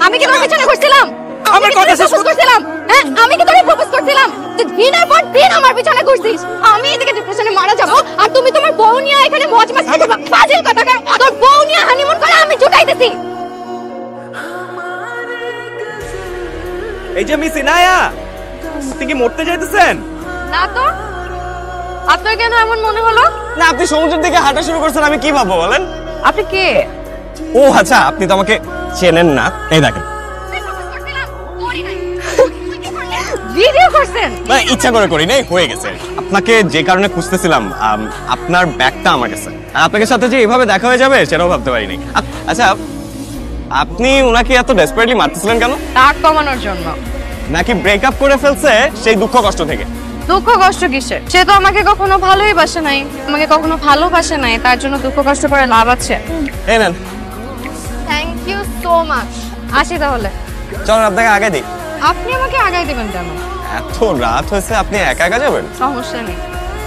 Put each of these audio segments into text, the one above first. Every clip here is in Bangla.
আমি কি তোর পিছনে ঘুরছিলাম? আমার কথা শেষ করছিলাম। হ্যাঁ, আমি কি তোরে প্রপোজ করছিলাম? তুই দিনের পর দিন আমার পিছনে ঘুরছিস। আমি এদিকে ডিপ্রেশনে মারা যাব আর তুমি তোমার বউ নিয়ে এখানে মজ মাস্তি করবা। ফাজিল কথাকার, তোর বউ নিয়ে হানিমুন করে আমি জুটাইতেছি। এই যে মিস ইনায়া, আপনি কি মরতে যাইতেছেন? না তো, আপনার কেন এমন মনে হলো? না, আপনি সমুদ্রের দিকে হাঁটা শুরু করছেন, আমি কি ভাববো বলেন? আপনি কে? ও আচ্ছা, আপনি তো আমাকে চেনেন না। এই দেখেন, ভিডিও করছেন? না, ইচ্ছা করে করি নাই, হয়ে গেছে। আপনাকে যে কারণে খুঁজতেছিলাম, আপনার ব্যাগটা আমার কাছে। আর আপনার সাথে যে এভাবে দেখা হয়ে যাবে সেটাও ভাবতে পারিনি। আচ্ছা, আপনি ওনাকে এত ডেসপারেটলি মারতেছিলেন কেন? রাগ কমানোর জন্য। নাকি ব্রেকআপ করে ফেলছে সেই দুঃখ কষ্ট থেকে? দুঃখ কষ্ট কিসের? সে তো আমাকে কখনো ভালোই বাসে নাই, আমাকে কখনো ভালোবাসে নাই, তার জন্য দুঃখ কষ্ট করে লাভ আছে? এই নেন। Thank you so much. আসি তাহলে। চলুন আপনাকে আগে দিই। আপনি আমাকে আগাই দেবেন কেন? এত রাত হয়েছে, আপনি একা একা যাবেন? সমস্যা নেই,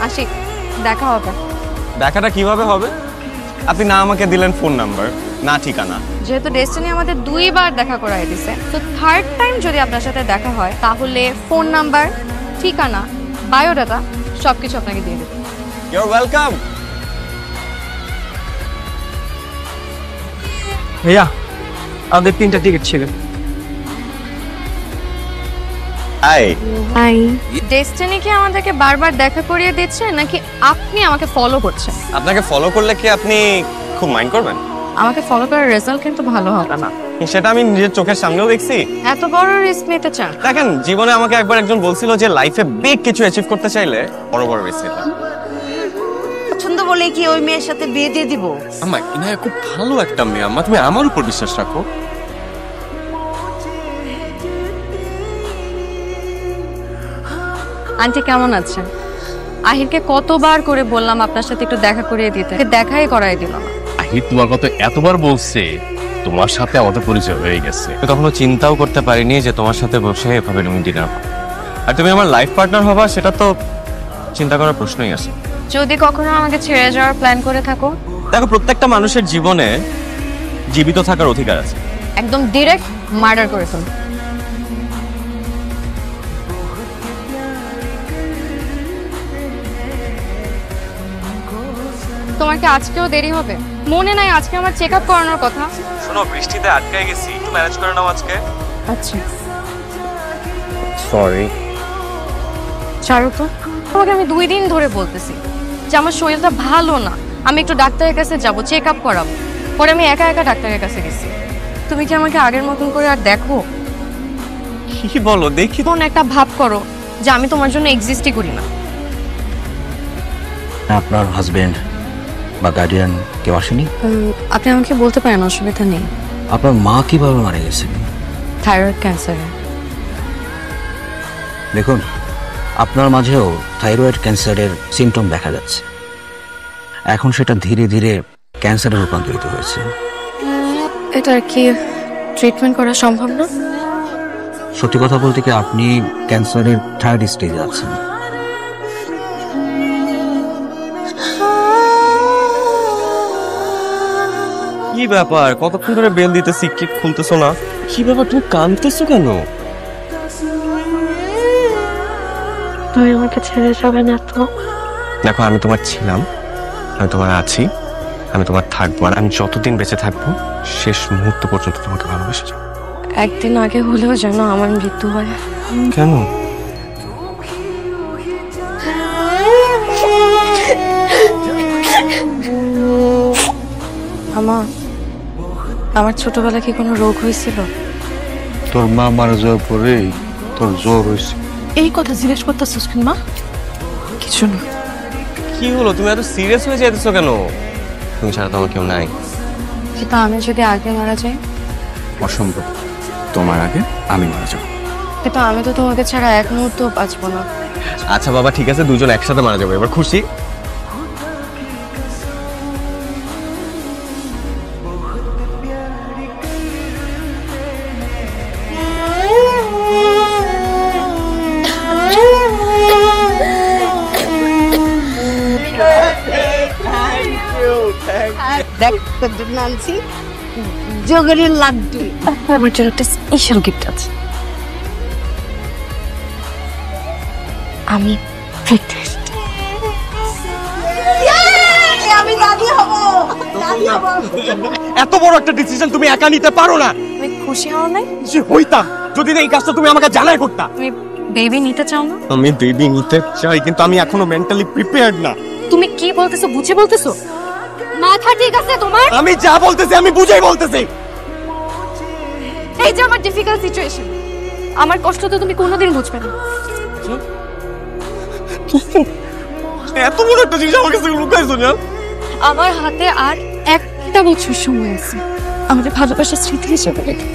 আসি, দেখা হবে। দেখাটা কিভাবে হবে? আপনি না আমাকে দিলেন ফোন নাম্বার, না ঠিকানা। যেহেতু ডেস্টিনি আমাদের 2 বার দেখা করাই দিছে, তো থার্ড টাইম যদি আপনার সাথে দেখা হয় তাহলে ফোন নাম্বার, ঠিকানা, বায়োডাটা সবকিছু আপনাকে দিয়ে দেব। You R welcome. ভাইয়া, আমাদের 3টা টিকিট ছিল। হাই। হাই। ডেস্টিনি কি আমাদেরকে বারবার দেখা করিয়ে দিচ্ছে নাকি আপনি আমাকে ফলো করছেন? আপনাকে ফলো করলে কি আপনি খুব মাইন্ড করবেন? আমাকে ফলো করার রেজাল্ট কিন্তু ভালো হবে না। সেটা আমি নিজের চোখের সামনেও দেখছি। এত বড় রিস্ক নিতে চান? দেখেন, জীবনে আমাকে একবার একজন বলছিল যে লাইফে বিগ কিছু অ্যাচিভ করতে চাইলে বড় বড় রিস্ক নিতে হয়। পছন্দ বলে কি ওই মেয়ের সাথে বিয়ে দিয়ে দিব? আম্মা, ইনায়া খুব ভালো একটা মেয়ে আম্মা, তুমি আমার উপর বিশ্বাস রাখো। আন্টি কেমন আছেন? আহিরকে কতবার করে বললাম আপনার সাথে একটু দেখা করিয়ে দিতে, দেখাই করাই দিল না। আহির তোমার কথা এতবার বলছে, তোমার সাথে আমাদের পরিচয় হয়ে গেছে। কখনো চিন্তাও করতে পারিনি যে তোমার সাথে বসে এভাবে তুমি ডিনার করো, আর তুমি আমার লাইফ পার্টনার হবা, সেটা তো চিন্তা করার প্রশ্নই আসে। যদি কখনো আমাকে ছেড়ে যাওয়ার প্ল্যান করে থাকো? দেখো, প্রত্যেকটা মানুষের জীবনে জীবিত থাকার অধিকার আছে। একদম ডিরেক্ট মার্ডার করে ফেলবো। তোমার কি আজকেও দেরি হবে? মনে নাই আজকে আমার চেক আপ করানোর কথা? শোনো, বৃষ্টিতে আটকায় গেছি, একটু ম্যানেজ করে নাও আজকে। আচ্ছা, সরি। ছাড়ো তো। তোমাকে আমি 2 দিন ধরে বলতেছি যে আমার শরীরটা ভালো না, আমি একটু ডাক্তারের কাছে যাব, চেক আপ করাবো। পরে আমি একা একা ডাক্তারের কাছে গেছি। তুমি কি আমাকে আগের মতন করে আর দেখো? কি বলো দেখি? কোন একটা ভাব করো যে আমি তোমার জন্য এক্সিস্টই করি না। আপনার হাজবেন্ড বা গার্ডিয়ান কেউ আসেনি? আপনি আমাকে বলতে পারেন, অসুবিধা নেই। আপনার মা কিভাবে মারা গেছেন? থাইরয়েড ক্যান্সারে। দেখুন, আপনার মাঝেও থাইরয়েড ক্যান্সারের সিমটম দেখা যাচ্ছে। এখন সেটা ধীরে ধীরে ক্যান্সারে রূপান্তরিত হয়েছে। এটার কি ট্রিটমেন্ট করা সম্ভব না? সত্যি কথা বলতে কি, আপনি ক্যান্সারের 3rd স্টেজে আছেন। কি ব্যাপার, কতক্ষণ ধরে বেল দিতেছি, কি খুলতেছো না? কি ব্যাপার, তুমি কাঁদতেছো কেন? তুমি আমাকে ছেড়ে যাবে না তো? দেখো, আমি তোমার ছিলাম, আমি তোমার আছি, আমি তোমার থাকবো, আর আমি যতদিন বেঁচে থাকবো শেষ মুহূর্ত পর্যন্ত তোমাকে ভালোবেসে যাবো। একদিন আগে হলেও যেন আমার মৃত্যু হয়। কেন? আমার ছোটবেলায় কি কোনো রোগ হয়েছিল? তোর মা মারা যাওয়ার পরে তোর জ্বর হয়েছে। এই কথা জিজ্ঞেস করতেছিস কেন মা? কিছু না। কি হলো, তুমি এত সিরিয়াস হয়ে যাইতেছো কেন? তুমি ছাড়া তো আমার কেউ নাই। কিন্তু আমি যদি আগে মারা যাই? অসম্ভব, তোমার আগে আমি মারা যাবো। কিন্তু আমি তো তোমাকে ছাড়া এক মুহূর্ত বাঁচবো না। আচ্ছা বাবা, ঠিক আছে, দুজন একসাথে মারা যাবো, এবার খুশি? দেখ তোর জন্য আনছি জগরের লাড্ডু। আমার জন্য একটা স্পেশাল গিফট আছে। আমি প্রেগনেন্ট। আমি দাদি হব, দাদি হব। এত বড় একটা ডিসিশন তুমি একা নিতে পারো না। তুমি খুশি হও নাই? যে হইতাম যদি না এই কাজটা তুমি আমাকে জানাই করতা। তুমি বেবি নিতে চাও না? আমি বেবি নিতে চাই, কিন্তু আমি এখনো মেন্টালি প্রিপেয়ার্ড না। তুমি কি বলতেছো বুঝে বলতেছো? মাথা ঠিক আছে তোমার? আমি যা বলতেছি আমি বুঝেই বলতেছি। এই যে আমার ডিফিকাল্ট সিচুয়েশন, আমার কষ্ট তো তুমি কোনোদিন বুঝবে না। এত বড় একটা জিনিস আমার কাছে লুকাইছো না। আমার হাতে আর একটা বছর সময় আছে আমাদের ভালোবাসার স্মৃতি হিসেবে রেখে,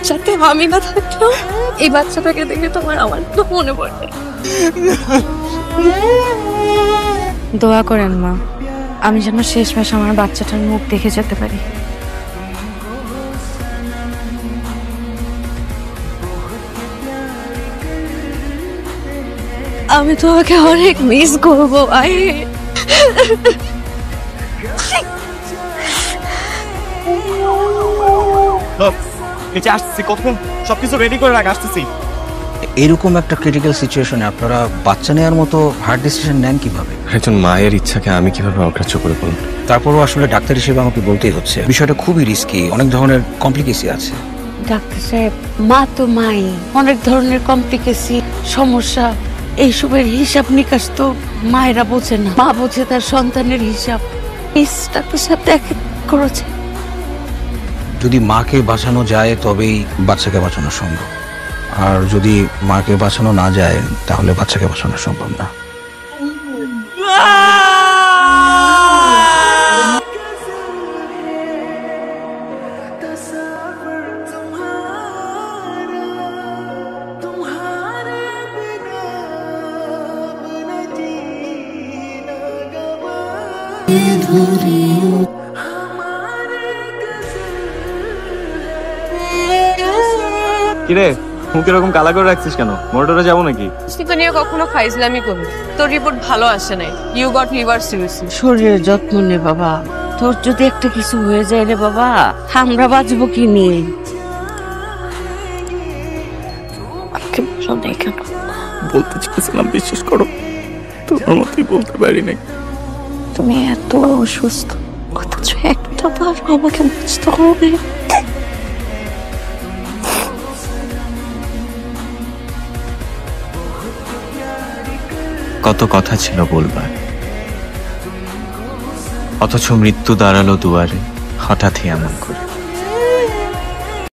যাতে আমি না থাকলেও এই বাচ্চাটাকে দেখে তোমার আমার তো মনে পড়ে। দোয়া করেন মা, আমি যেন শেষমেশ আমার বাচ্চাটার মুখ দেখে যেতে পারি। আমি তোমাকে অনেক মিস করবো ভাই। নিচে আসছি, কখন সবকিছু রেডি করে রাখ, আসতেছি। এরকম একটা ক্রিটিক্যাল সিচুয়েশনে আপনারা বাচ্চা নেওয়ার মতো হার্ড ডিসিশন নেন কিভাবে? একজন মায়ের ইচ্ছাকে আমি কিভাবে অগ্রাহ্য করে বলবো? তারপরও আসলে ডাক্তার হিসেবে আমাকে বলতেই হচ্ছে, বিষয়টা খুবই রিস্কি, অনেক ধরনের কমপ্লিকেসি আছে। ডাক্তার সাহেব, মা তো মাই, অনেক ধরনের কমপ্লিকেসি সমস্যা, এইসবের হিসাব নিকাশ তো মায়েরা বোঝে না। মা বোঝে তার সন্তানের হিসাব। ডাক্তার সাহেব দেখে করেছে। যদি মাকে বাঁচানো যায় তবেই বাচ্চাকে বাঁচানো সম্ভব, আর যদি মাকে বাঁচানো না যায় তাহলে বাচ্চাকে বাঁচানো সম্ভব না। কিরে মুখ এরকম কালা করে রাখছিস কেন? মোটরে যাবো নাকি? তো নিয়ে কখনো ফাইজলামি করবি? তোর রিপোর্ট ভালো আসে নাই, ইউ গট লিভার সিরোসিস। শরীরের যত্ন নে বাবা, তোর যদি একটা কিছু হয়ে যায় রে বাবা, আমরা বাঁচবো কি নিয়ে? বলতে চেয়েছিলাম, বিশ্বাস করো তোমার মতোই বলতে পারি নাই। তুমি এত অসুস্থ, অথচ একটা বার আমাকে বুঝতে হবে। কত কথা ছিল বলবার, অথচ মৃত্যু দাঁড়ালো দুয়ারে হঠাৎই এমন করে।